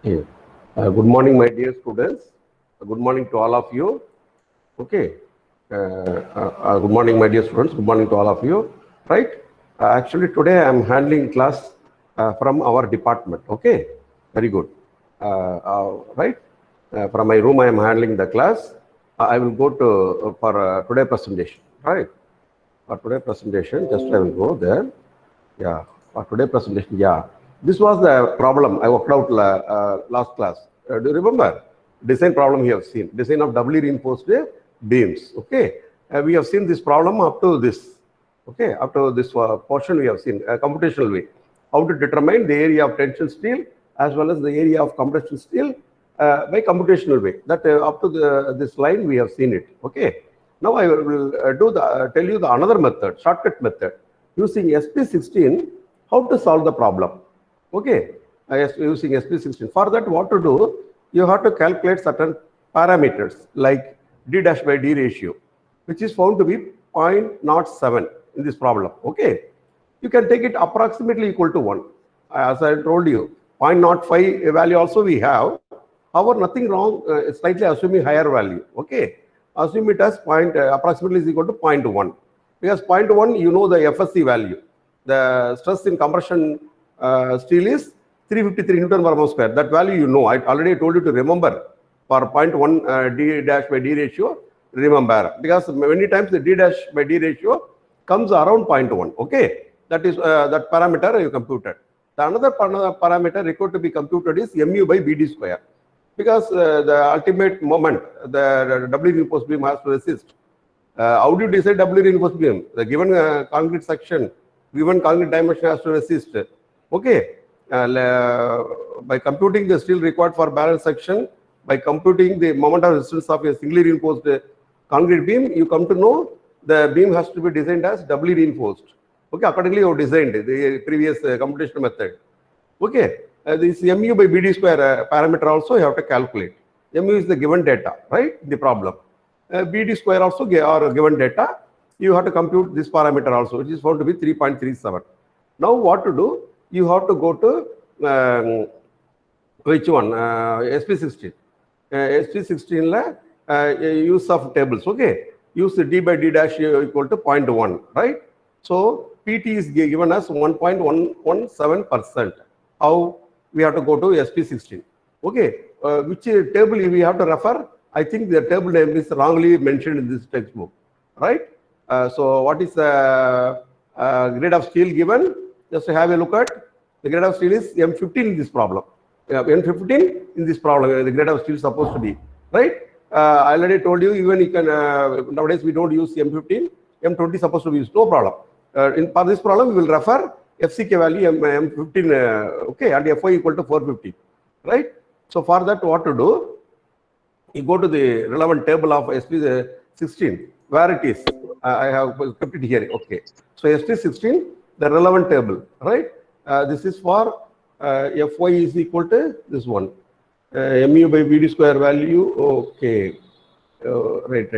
Okay. Good morning, my dear students. Good morning to all of you. Okay. Good morning, my dear students. Good morning to all of you. Right. Actually, today I am handling class from our department. Okay. Very good. Right. From my room, I am handling the class. I will go to for today presentation. Right. For today presentation, just I will go there. Yeah, for today presentation, yeah. This was the problem I worked out last class. Do you remember? Design problem we have seen. Design of doubly reinforced beams. Okay. We have seen this problem up to this. Okay. Up to this portion we have seen computational way. How to determine the area of tension steel as well as the area of compression steel by computational way. That up to this line we have seen it. Okay. Now I will tell you the another method, shortcut method, using SP16, how to solve the problem. Okay, using SP16. For that, what to do? You have to calculate certain parameters like D dash by D ratio, which is found to be 0.07 in this problem. Okay, you can take it approximately equal to 1. As I told you, 0.05 value also we have. However, nothing wrong, slightly assuming higher value. Okay, assume it as approximately is equal to 0.1. Because 0.1, you know the FSC value. The stress in compression steel is 353 Newton per mm square. That value you know. I already told you to remember for 0.1 D dash by D ratio, remember. Because many times the D dash by D ratio comes around 0.1. Okay, that is that parameter you computed. The another parameter required to be computed is mu by BD square. Because the ultimate moment, the W reinforced beam has to resist. How do you decide W reinforced beam? The given concrete section, given concrete dimension has to resist. Okay. By computing the steel required for barrel section, by computing the moment of resistance of a singly reinforced concrete beam, you come to know the beam has to be designed as doubly reinforced. Okay, accordingly you have designed the previous computational method. Okay, this mu by BD square parameter also you have to calculate. Mu is the given data, right? The problem. BD square also or given data. You have to compute this parameter also, which is found to be 3.37. Now what to do? You have to go to which one? SP16. SP16 use of tables. Okay, use the D by D dash equal to 0.1, right? So PT is given as 1.117%. How we have to go to SP16? Okay, which table we have to refer? I think the table name is wrongly mentioned in this textbook, right? So what is the grade of steel given? Just have a look at the grade of steel is M15 in this problem. M15 in this problem, the grade of steel is supposed to be, right? I already told you, even you can, nowadays we don't use M15, M20 supposed to be used, no problem. For this problem, we will refer FCK value M15, okay, and FY equal to 450, right? So for that, what to do? You go to the relevant table of SP16, where it is. I have kept it here. Okay. So SP16, the relevant table, right? This is for Fy is equal to this one. Mu by BD square value. Okay. Right.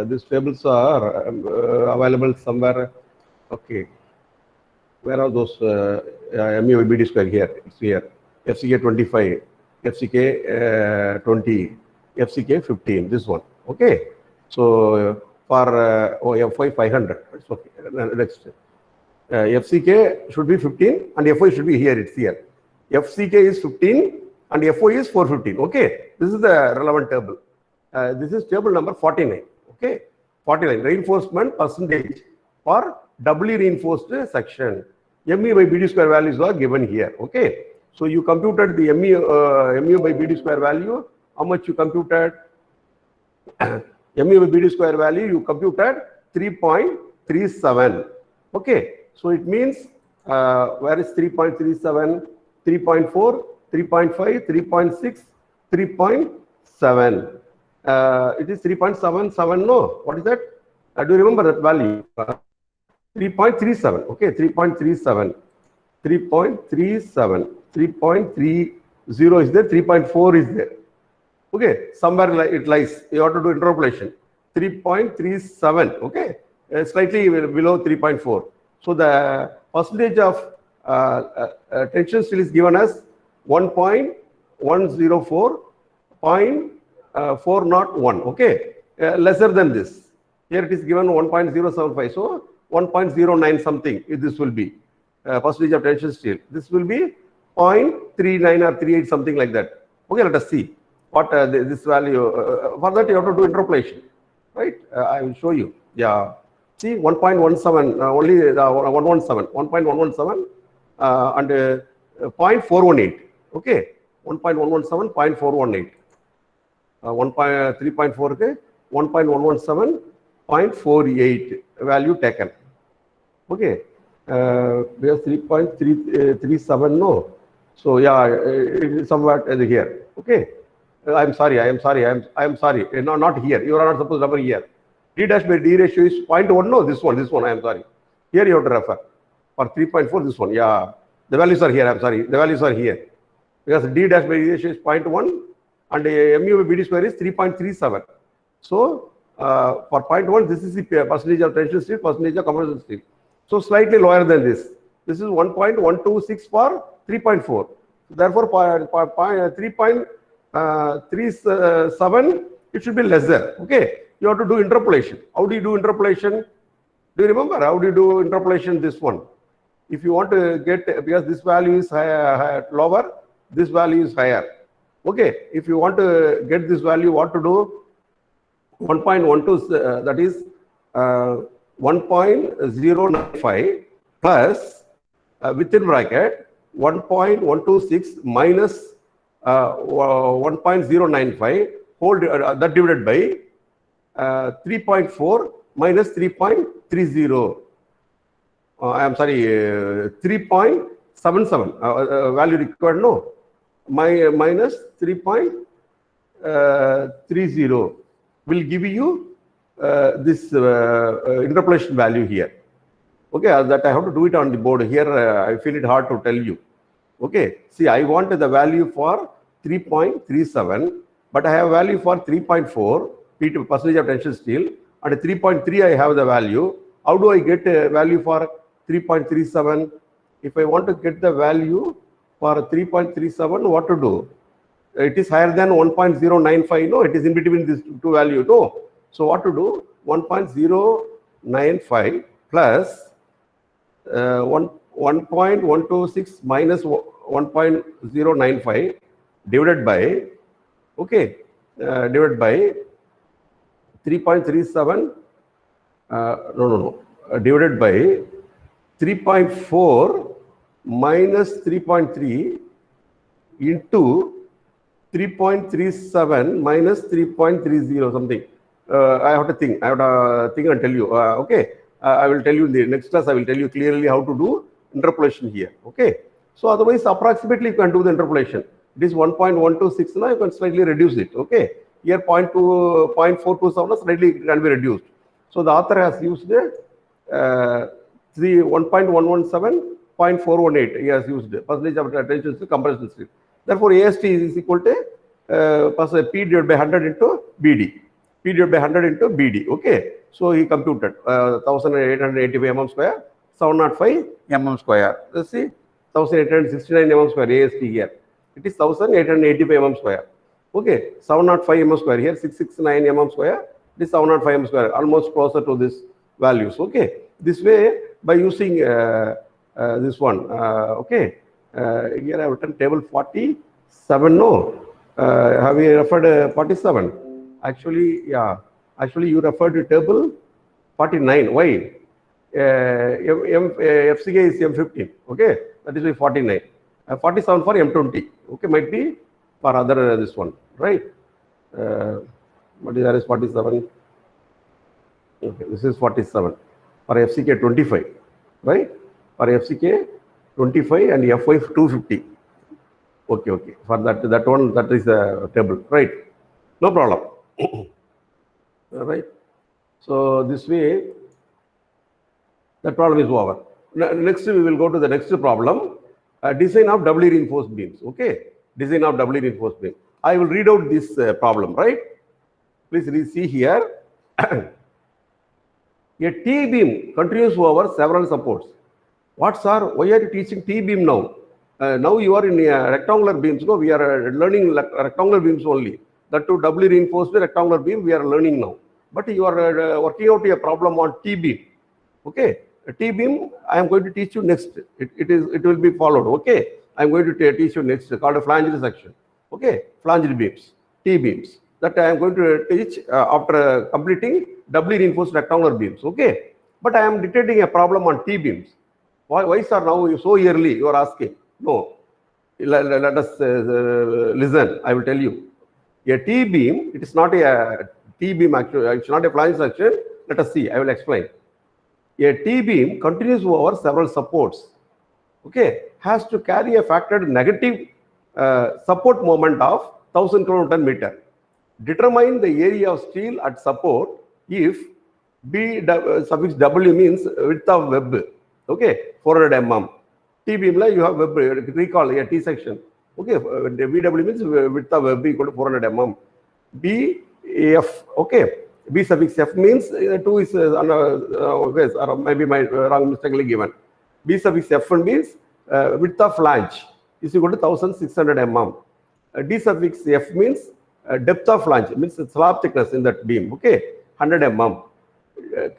These tables are available somewhere. Okay. Where are those mu by BD square here? It's here. FCK 25, FCK 20. FCK 15, this one. Okay. So for Fy 500, it's okay. Next. FCK should be 15 and Fy should be here, it's here. FCK is 15 and Fy is 415. Okay. This is the relevant table. This is table number 49. Okay. 49, reinforcement percentage for doubly reinforced section. Mu by BD square values are given here. Okay. So you computed the mu by BD square value. How much you computed? Mu by BD square value, you computed 3.37. Okay, so it means where is 3.37, 3.4, 3.5, 3.6, 3.7. It is 3.77, no? What is that? Do you remember that value? 3.37, okay, 3.37, 3.37, 3.30 is there, 3.4 is there. Okay, somewhere it lies. You have to do interpolation. 3.37. Okay, slightly below 3.4. So the percentage of tension steel is given as 1.1 104.401. Okay, lesser than this. Here it is given 1.075. So 1.09 something. This will be percentage of tension steel. This will be 0.39 or 38 something like that. Okay, let us see what this value. For that you have to do interpolation, right? I will show you. Yeah. See 1.17 only 1.117 and 0.418. Okay, 1.117 0.418. 3.4 ke 1.117 0.48 value taken. Okay, we have 3.337 no. So yeah, it is somewhat here. Okay, I am sorry. No, not here. You are not supposed to refer here. D dash by D ratio is 0.1. No, this one. I am sorry. Here you have to refer. For 3.4, this one. Yeah, the values are here. I am sorry. The values are here. Because D dash by D ratio is 0.1 and mu by BD square is 3.37. So for 0.1, this is the percentage of tension steel, percentage of compression steel. So slightly lower than this. This is 1.126 for 3.4. Therefore, 3.37, it should be lesser. Okay, you have to do interpolation. How do you do interpolation? Do you remember how do you do interpolation? This one. If you want to get, because this value is higher, lower, this value is higher. Okay, if you want to get this value, what to do? 1.12, that is 1.095 plus within bracket 1.126 minus 1.095 whole that divided by 3.4 minus 3.30. I am sorry, 3.77 value required, no, minus 3.30 will give you this interpolation value here. Okay, that I have to do it on the board here. I feel it hard to tell you. Okay, see, I want the value for 3.37, but I have value for 3.4 percentage of tension steel, and 3.3 I have the value. How do I get a value for 3.37? If I want to get the value for 3.37, what to do? It is higher than 1.095. No, it is in between these two values. No, so what to do? 1.095 plus 1.126 minus 1.095 divided by, okay, divided by 3.37. Divided by 3.4 minus 3.3 into 3.37 minus 3.30 something. I have to think. I have to think and tell you. Okay, I will tell you in the next class. I will tell you clearly how to do interpolation here. Okay. So otherwise, approximately you can do the interpolation. It is 1.126 now. You can slightly reduce it. Okay. Here 0.427 slightly can be reduced. So the author has used 1.117 0.418. He has used percentage of tension to compression steel. Therefore, AST is equal to P divided by 100 into BD. P divided by 100 into BD. Okay. So he computed 1885 mm square, 705 mm square. Let's see, 1869 mm square AST here. It is 1885 mm square. Okay. 705 mm square here, 669 mm square. This 705 mm square, almost closer to this values. Okay. This way, by using this one. Okay. Here I have written table 47. No, have you referred 47? Actually, yeah. Actually, you referred to table 49. Why? FCK is M15. Okay, that is why 49. 47 for M20. Okay, might be for other this one, right? What is there is 47? Okay, this is 47 for FCK 25, right? For FCK 25 and FY 250. Okay, okay. For that one, that is the table, right? No problem. Right. So this way, that problem is over. Next, we will go to the next problem. Design of doubly reinforced beams. Okay. Design of doubly reinforced beam. I will read out this problem, right? Please see here. A T-beam continues over several supports. What, sir? Why are you teaching T-beam now? Now you are in rectangular beams. No, we are learning rectangular beams only. That to doubly reinforced rectangular beam we are learning now. But you are working out a problem on T-beam. Okay, T-beam I am going to teach you next. It will be followed. Okay, I am going to teach you next called a flanged section. Okay, flanged beams, T-beams. That I am going to teach after completing doubly reinforced rectangular beams. Okay, but I am detecting a problem on T-beams. Why sir, now you so early you are asking? No, let us listen. I will tell you. A T-beam, it is not a T-beam actually, it's not a flange section. Let us see, I will explain. A T-beam continues over several supports, okay, has to carry a factored negative support moment of 1000 kN meter. Determine the area of steel at support if B suffix W means width of web, okay, 400 mm. T-beam you have web, recall a T section, okay, VW means width of web equal to 400 mm. BF, okay, B suffix F means 2 is or maybe my wrong mistakenly given. B suffix F means width of flange is equal to 1600 mm. D suffix F means depth of flange, means slab thickness in that beam, okay, 100 mm.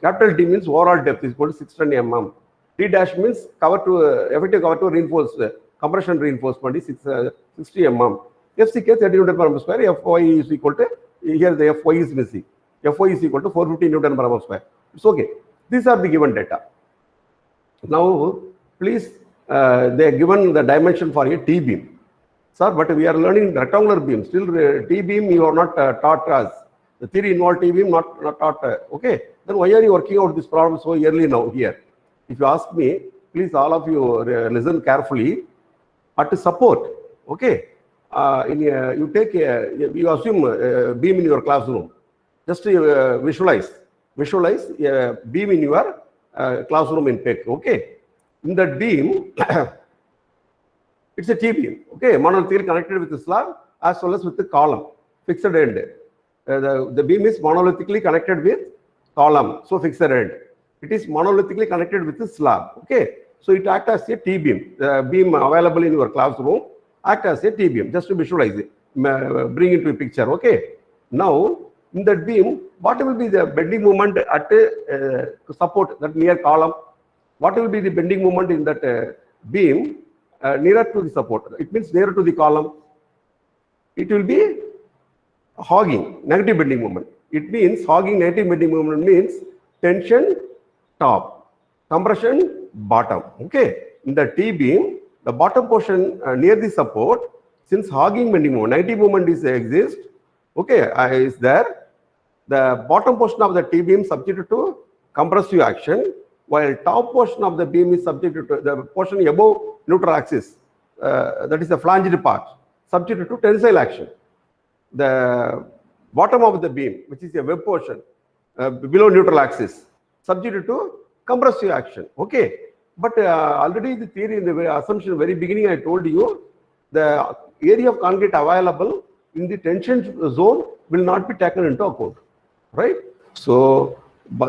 Capital D means overall depth is equal to 620 mm. D dash means cover to effective cover to reinforce compression reinforcement is 60 mm. FCK 30 Newton per mm square. Fy is equal to, here the Fy is missing. Fy is equal to 450 Newton per mm square. It's okay. These are the given data. Now, please, they are given the dimension for a T-beam. Sir, but we are learning rectangular beam. Still, T-beam you are not taught us. The theory involved T-beam not taught. Okay. Then why are you working out this problem so early now here? If you ask me, please all of you listen carefully. At support, okay. You take you assume a beam in your classroom. Just visualize a beam in your classroom in PEC. Okay. In that beam, it's a T-beam. Okay, monolithically connected with the slab as well as with the column, fixed end. The beam is monolithically connected with column, so fixed end. It is monolithically connected with the slab. Okay, so it acts as a T-beam. The beam available in your classroom act as a T-beam. Just to visualize it, bring it to a picture. Okay, now in that beam, what will be the bending moment at support that near column? What will be the bending moment in that beam nearer to the support? It means nearer to the column. It will be hogging, negative bending moment. It means hogging negative bending moment means tension top, compression bottom. Okay, in the T-beam, the bottom portion near the support, since hogging bending moment, negative moment is exist. Okay, is there. The bottom portion of the T-beam subjected to compressive action, while top portion of the beam is subjected to the portion above neutral axis, that is the flanged part, subjected to tensile action. The bottom of the beam, which is a web portion below neutral axis, subjected to compressive action. Okay, but already the theory in the assumption very beginning I told you the area of concrete available in the tension zone will not be taken into account, right? So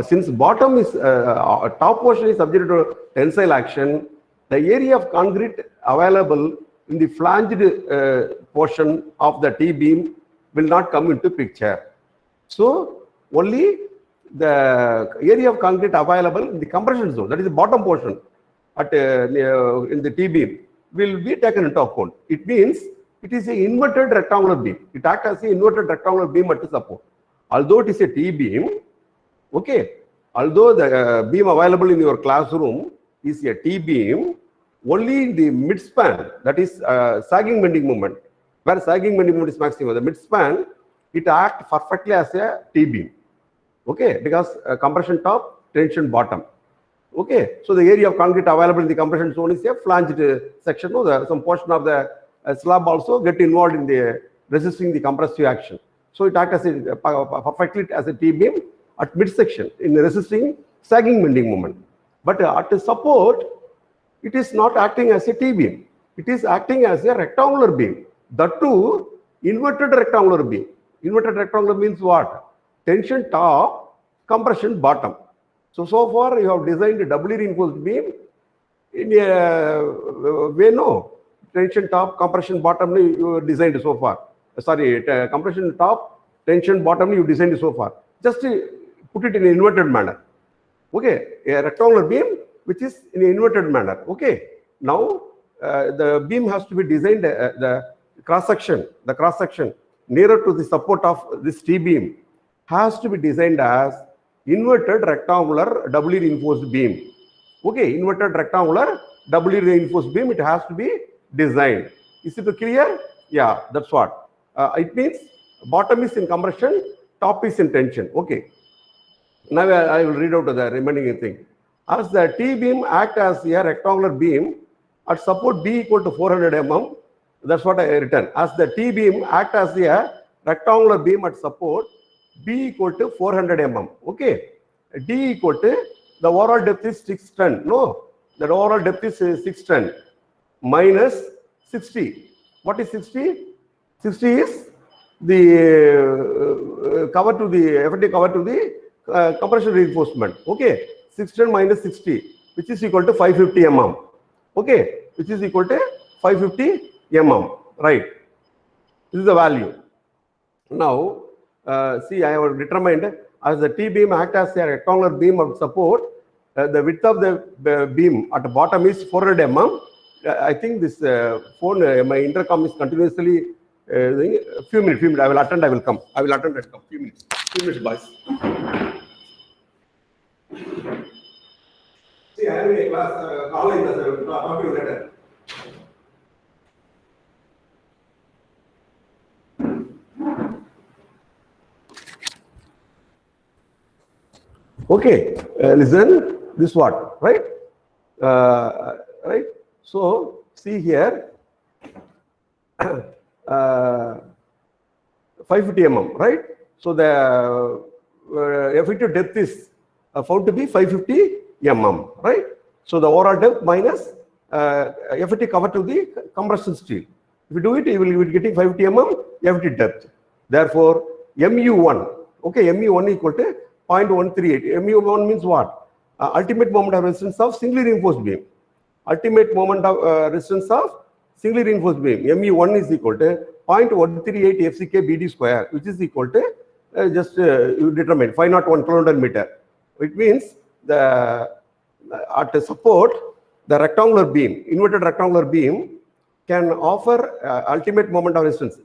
since bottom is top portion is subject to tensile action, the area of concrete available in the flanged portion of the T-beam will not come into picture. So only the area of concrete available in the compression zone, that is the bottom portion at in the T-beam, will be taken into account. It means it is an inverted rectangular beam. It acts as an inverted rectangular beam at the support. Although it is a T-beam, okay, although the beam available in your classroom is a T-beam, only in the mid-span, that is sagging bending moment, where sagging bending moment is maximum, the mid-span, it acts perfectly as a T-beam, okay, because compression top, tension bottom. Okay, so the area of concrete available in the compression zone is a flanged section. No, some portion of the slab also get involved in the resisting the compressive action. So it acts as a perfectly as a T-beam at midsection in resisting sagging bending moment. But at the support, it is not acting as a T-beam. It is acting as a rectangular beam. That too, inverted rectangular beam. Inverted rectangular means what? Tension top, compression bottom. So far you have designed a doubly reinforced beam in a way, no. tension top, compression bottom you designed so far. Sorry, compression top, tension bottom you designed so far. Just put it in an inverted manner. Okay, a rectangular beam which is in an inverted manner. Okay, now the beam has to be designed, the cross section nearer to the support of this T-beam has to be designed as inverted rectangular doubly reinforced beam. Okay, inverted rectangular doubly reinforced beam, it has to be designed. Is it clear? Yeah, that's what. It means bottom is in compression, top is in tension. Okay. Now I will read out the remaining thing. As the T-beam act as a rectangular beam at support B equal to 400 mm, that's what I written. As the T-beam act as a rectangular beam at support B equal to 400 mm. Okay. D equal to, the overall depth is 610. No, the overall depth is 610 minus 60. What is 60? 60 is the cover to the effective cover to the compression reinforcement. Okay, 610 minus 60, which is equal to 550 mm. Okay, which is equal to 550 mm. Right. This is the value. Now, see, I have determined as the T-beam act as a rectangular beam of support, the width of the beam at the bottom is 400 mm. I think this phone, my intercom is continuously. Few minutes. I will attend. I will come. I will attend and come. Few minutes, boys. See, I have a class online. Talk to you later. Okay, listen. This what, right? Right. So see here. 550 mm, right? So the effective depth is found to be 550 mm, right? So the overall depth minus effective cover to the compression steel. If you do it, you will be getting 550 mm effective depth. Therefore, MU1, okay, MU1 equal to 0.138. MU1 means what? Ultimate moment of resistance of singly reinforced beam. Ultimate moment of resistance of singly reinforced beam, MU1 is equal to 0.138 FCK BD square, which is equal to you determine 501 kilonewton meter. It means at the support, the rectangular beam, inverted rectangular beam can offer ultimate moment of resistance.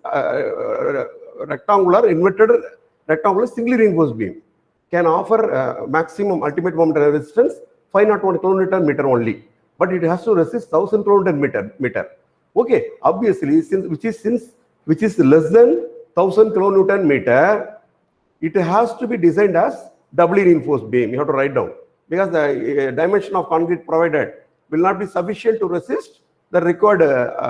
Rectangular singly reinforced beam can offer maximum ultimate moment of resistance 501 kilonewton meter only, but it has to resist 1000 kilonewton meter. Okay, obviously, which is less than 1000 kilonewton meter, it has to be designed as doubly reinforced beam. You have to write down, because the dimension of concrete provided will not be sufficient to resist the required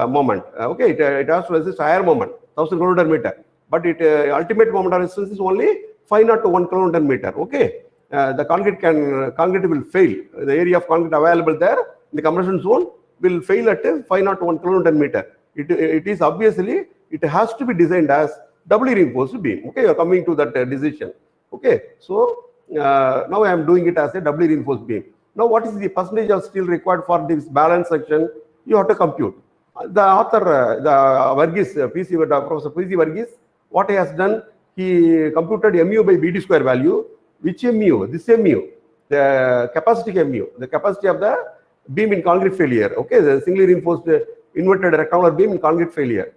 moment. Okay, it has to resist higher moment, 1000 kilonewton meter, but ultimate moment of resistance is only 501 kilonewton meter. Okay, the concrete will fail. The area of concrete available there in the compression zone will fail at 501 kilonewton meter. It is obviously, it has to be designed as doubly reinforced beam. Okay, you are coming to that decision. Okay, so now I am doing it as a doubly reinforced beam. Now, what is the percentage of steel required for this balance section? You have to compute. The author, the Varghese, Professor P.C. Varghese, what he has done, he computed MU by BD square value. Which MU? This MU, the capacity MU, the capacity of the beam in concrete failure. Okay, the singly reinforced inverted rectangular beam in concrete failure.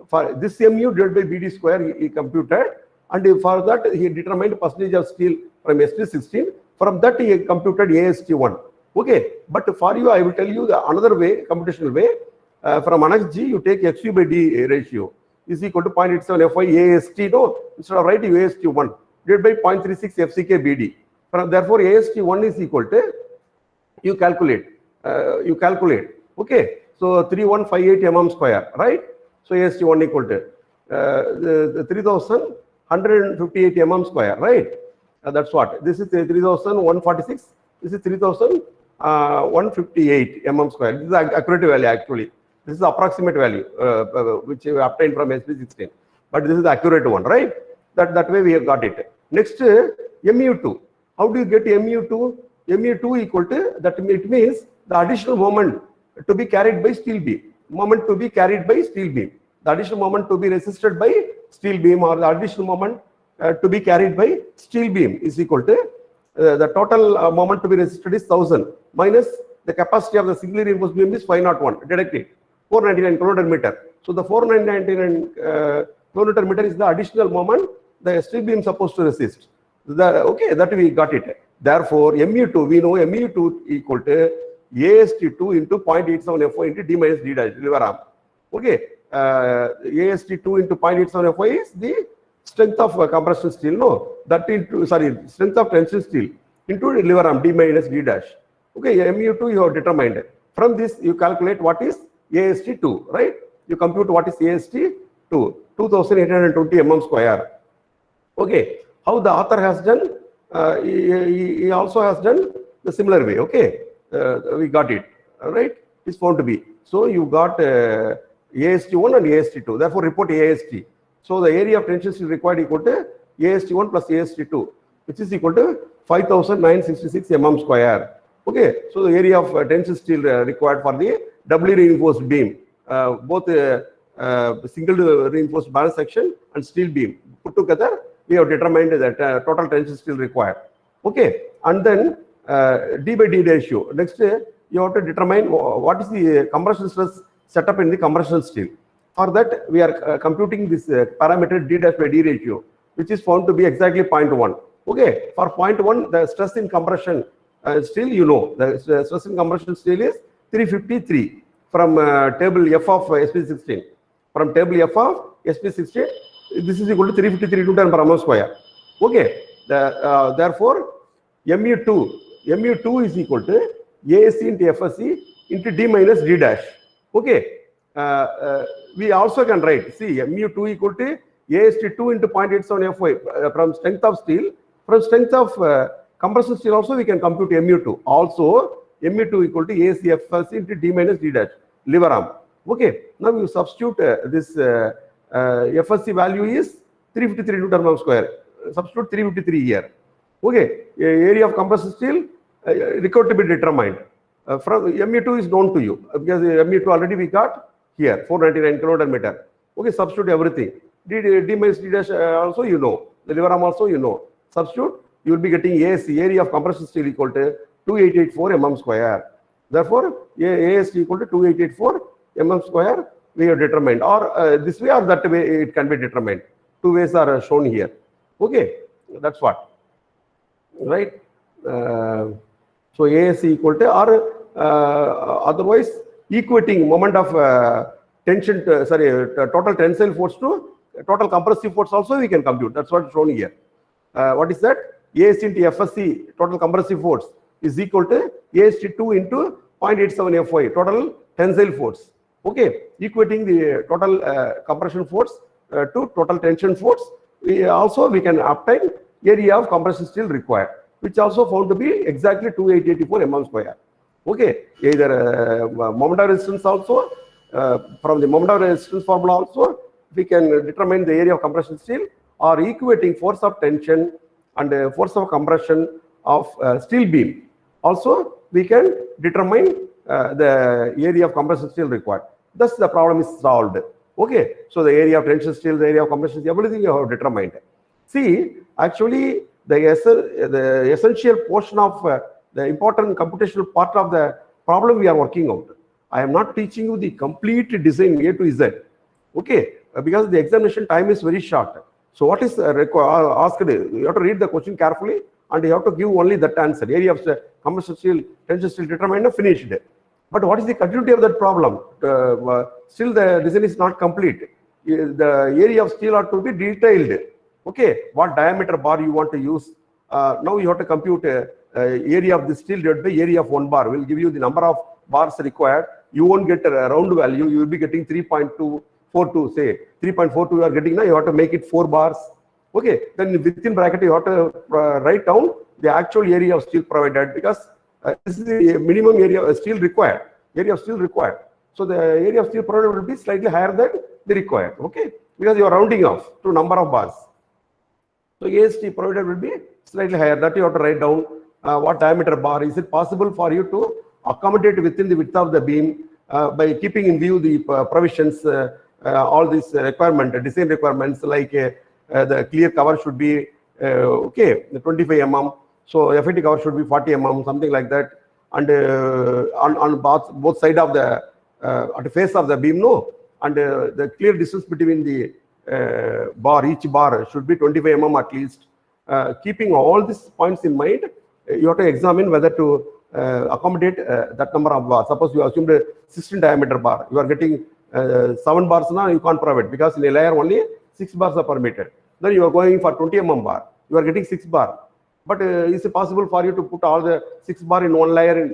For this MU divided by BD square, he computed, and for that he determined percentage of steel from ST16. From that he computed AST1. Okay, but for you I will tell you the another way, computational way. From annex G you take XU by D ratio is equal to 0.87 FY AST. No, instead of writing AST1 divided by 0.36 FCK BD. Therefore AST1 is equal to, you calculate. Okay, so 3158 mm square, right? So AST1 equal to 3158 mm square, right? That's what. This is 3146. This is 3158 mm square. This is accurate value actually. This is approximate value which we obtained from SP16, but this is the accurate one, right? That way we have got it. Next, MU2. How do you get MU2? MU2 equal to that. It means the additional moment to be carried by steel beam. moment to be carried by steel beam. The additional moment to be resisted by steel beam, or the additional moment to be carried by steel beam is equal to the total moment to be resisted is 1000 minus the capacity of the singly reinforced beam is 501. Deduct it, 499 kilonewton meter. So the 499 kilonewton meter is the additional moment the steel beam is supposed to resist. Okay, that we got it. Therefore, mu2, we know mu2 equal to AST2 into 0.87 FY into D minus D dash, lever arm. Okay, AST2 into 0.87 FY is the strength of compression steel, no, that into, sorry, strength of tension steel into lever arm, D minus D dash. Okay, mu2 you have determined. From this, you calculate what is AST2, right? You compute what is AST2, 2820 mm square. Okay, how the author has done, he also has done the similar way. Okay, we got it, right? It's found to be. So you got AST1 and AST2, therefore report AST. So the area of tension steel required equal to AST1 plus AST2, which is equal to 5966 mm square. Okay, so the area of tension steel required for the doubly reinforced beam, both single reinforced balance section and steel beam put together, we have determined that total tension steel required. Okay, and then D by D ratio. Next, you have to determine what is the compression stress set up in the compression steel. For that, we are computing this parameter D dash by D ratio, which is found to be exactly 0.1. Okay, for 0.1, the stress in compression steel, you know, the stress in compression steel is 353 from table F of SP16. From table F of SP16, this is equal to 353 Newton per mm square. Okay, therefore, mu2 is equal to ASC into FSC into D minus D dash. Okay, we also can write, see, mu2 equal to AST2 into 0.87 FY from strength of steel. From strength of compression steel also we can compute mu2. Also, mu2 equal to ACFSC into D minus D dash, lever arm. Okay, now you substitute this FSC value is 353 Newton per square. Substitute 353 here. Okay, area of compression steel required to be determined. From mu2 is known to you because mu2 already we got here 499 kilonewton meter. Okay, substitute everything. D minus D dash also you know. The lever arm also you know. Substitute, you will be getting ASC, area of compression steel, equal to 2884 mm square. Therefore, AST equal to 2884 mm square we have determined, or this way or that way it can be determined. Two ways are shown here. Okay, that's what, right? So ASC equal to, or otherwise equating moment of tension, total tensile force to total compressive force also we can compute. That's what is shown here. What is that? AST into FSC, total compressive force, is equal to AST2 into 0.87 FY, total tensile force. Okay, equating the total compression force to total tension force. We can obtain area of compression steel required, which also found to be exactly 2884 mm square. Okay, either moment of resistance also, from the moment of resistance formula also, we can determine the area of compression steel, or equating force of tension and force of compression of steel beam. Also, we can determine the area of compression steel required. Thus, the problem is solved. Okay, so the area of tension steel, the area of compression steel, everything you have determined. See, actually, the essential portion of the important computational part of the problem we are working out. I am not teaching you the complete design A to Z. Okay, because the examination time is very short. So what is asked? You have to read the question carefully and you have to give only that answer. Area of compression steel, tension steel determined, finished. But what is the continuity of that problem? Still the design is not complete. The area of steel are to be detailed. Okay, what diameter bar you want to use. Now you have to compute area of the steel divided by area of one bar. Will give you the number of bars required. You won't get a round value. You will be getting 3.242. Say 3.42 you are getting now. You have to make it 4 bars. Okay, then within bracket you have to write down the actual area of steel provided, because this is the minimum area of steel required. Area of steel required. So the area of steel provided will be slightly higher than the required. Okay, because you are rounding off to number of bars. So AST provided will be slightly higher. That you have to write down what diameter bar. Is it possible for you to accommodate within the width of the beam by keeping in view the provisions, all these design requirements, like the clear cover should be okay, the 25 mm. So FAT cover should be 40 mm, something like that. And on both sides of the at the face of the beam, no, and the clear distance between the each bar should be 25 mm at least. Keeping all these points in mind, you have to examine whether to accommodate that number of bars. Suppose you assumed a 16 diameter bar, you are getting 7 bars now, you can't provide, because in a layer only 6 bars are permitted. Then you are going for 20 mm bar, you are getting 6 bar. But is it possible for you to put all the 6 bar in one layer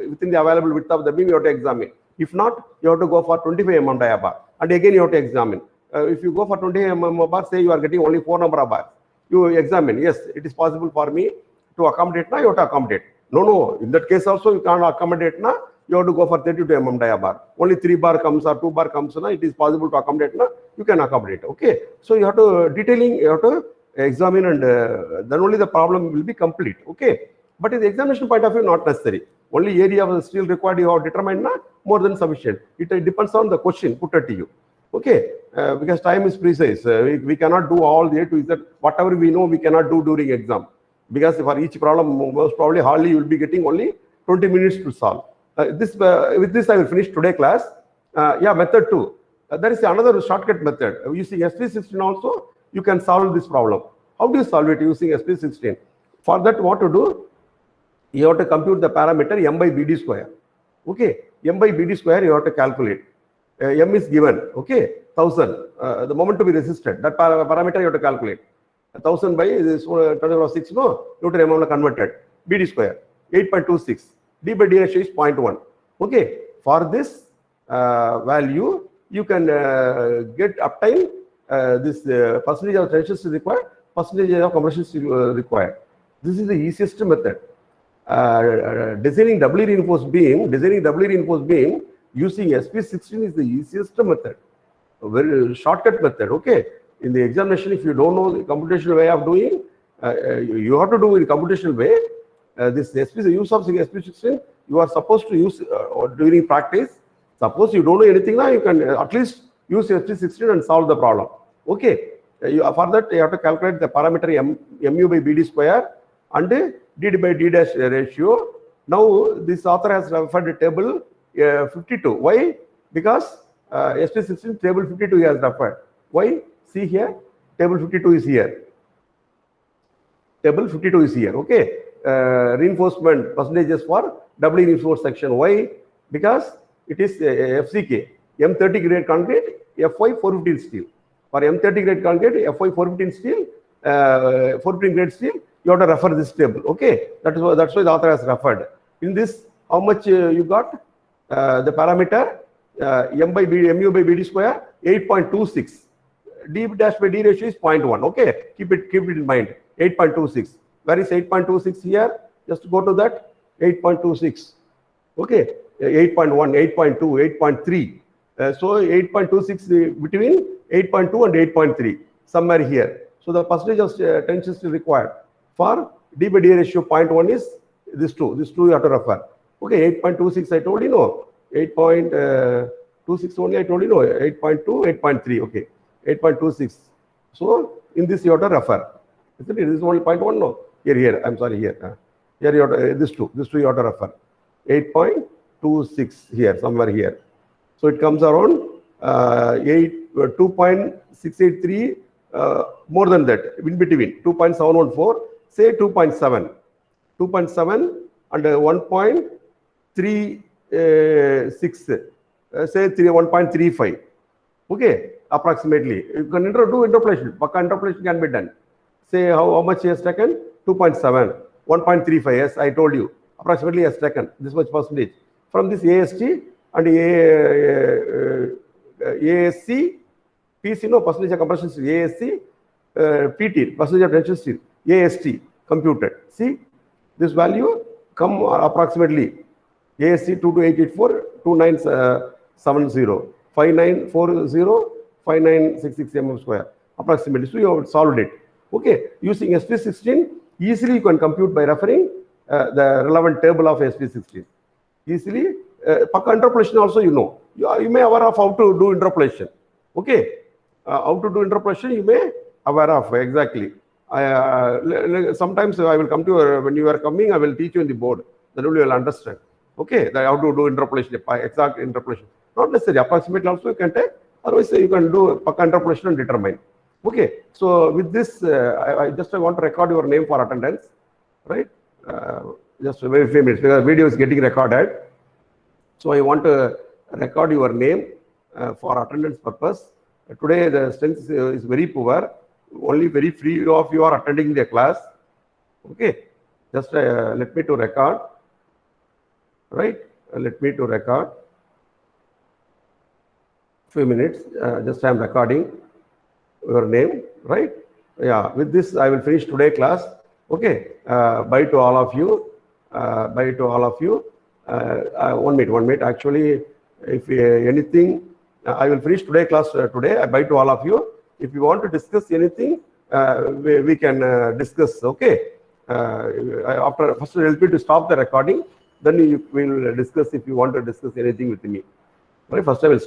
within the available width of the beam? You have to examine. If not, you have to go for 25 mm dia bar, and again you have to examine. If you go for 20 mm bar, say you are getting only 4 number of bars, you examine. Yes, it is possible for me to accommodate. Now you have to accommodate. No. In that case also you can't accommodate. Now you have to go for 32 mm dia bar. Only 3 bar comes or 2 bar comes. Now it is possible to accommodate. Now you can accommodate. Okay. So you have to detailing. You have to examine, and then only the problem will be complete. Okay. But in the examination point of view, not necessary. Only area of the steel required you have determined, not more than sufficient. It depends on the question put at you. Okay, because time is precise. We cannot do all the A to Z. Whatever we know, we cannot do during exam. Because for each problem, most probably hardly you will be getting only 20 minutes to solve. With this, I will finish today class. Method 2. There is another shortcut method. Using SP16 also, you can solve this problem. How do you solve it using SP16? For that, what to do? You have to compute the parameter m by bd square. Okay, m by bd square you have to calculate. M is given, okay, 1000. The moment to be resisted, that parameter you have to calculate. 1000 by this 10⁶, no, Newton mm converted. BD square, 8.26. D by D ratio is 0.1. Okay, for this value, you can obtain this percentage of tension is required, percentage of compression is required. This is the easiest method. Designing doubly reinforced beam using SP16 is the easiest method, a very shortcut method. Okay, in the examination, if you don't know the computational way of doing, you have to do in computational way. This use of SP16 you are supposed to use during practice. Suppose you don't know anything now, you can at least use SP16 and solve the problem. Okay, for that you have to calculate the parameter mu by bd square and d by d dash ratio. Now this author has referred to table 52. Why? Because SP16 table 52 he has referred. Why? See here, table 52 is here. Table 52 is here. Okay, reinforcement percentages for doubly reinforced section. Why? Because it is FCK, M30 grade concrete, FY 415 steel. For M30 grade concrete, FY 415 steel, 415 grade steel, you have to refer this table. Okay, that's why the author has referred. In this, how much you got? The parameter mu by bd square 8.26. D dash by d ratio is 0.1. Okay, keep it in mind. 8.26. Where is 8.26 here? Just go to that. 8.26. Okay, 8.1, 8.2, 8.3. So 8.26 between 8.2 and 8.3, somewhere here. So the percentage of tension is required. For D by D ratio 0.1 is this two. This two you have to refer. Okay, 8.26 I told you no. 8.26 only I told you no. 8.2, 8.3. Okay, 8.26. So in this you have to refer. Isn't it? This is only 0.1 no. Here. I'm sorry here. Here you have to, this two you have to refer. 8.26 here, somewhere here. So it comes around 2.683, more than that, in between, 2.714, say 2.7. 2.7 and 1.36, say 1.35. Okay, approximately. You can do interpolation. Pakka interpolation can be done. Say how much he has taken? 2.7, 1.35, yes, I told you. Approximately has taken this much percentage. From this AST and ASC, PC, no, percentage of compression steel, ASC, PT, percentage of tension steel, AST, computed. See, this value come approximately ASC 22884, 2970, 5940, 5966 mm square, approximately. So you have solved it. Okay, using SP16, easily you can compute by referring the relevant table of SP16. Easily Pakka interpolation also you know. You may aware of how to do interpolation. Okay. How to do interpolation you may aware of exactly. Sometimes I will come to when you are coming, I will teach you in the board. Then only you will understand. Okay, how to do interpolation, exact interpolation. Not necessarily, approximately also you can take. Otherwise, you can do Pakka interpolation and determine. Okay, so with this, I want to record your name for attendance, right? Just a very few minutes because video is getting recorded. So I want to record your name for attendance purpose. Today the strength is very poor. Only very few of you are attending the class. Okay, just let me to record. Right, let me to record. Few minutes. Just I am recording your name. Right. Yeah. With this, I will finish today class. Okay. Bye to all of you. Bye to all of you. 1 minute. Actually, if anything, I will finish today class today. Bye to all of you. If you want to discuss anything, we can discuss. Okay. After first, help me to stop the recording. Then we will discuss if you want to discuss anything with me. Right. First, I will stop.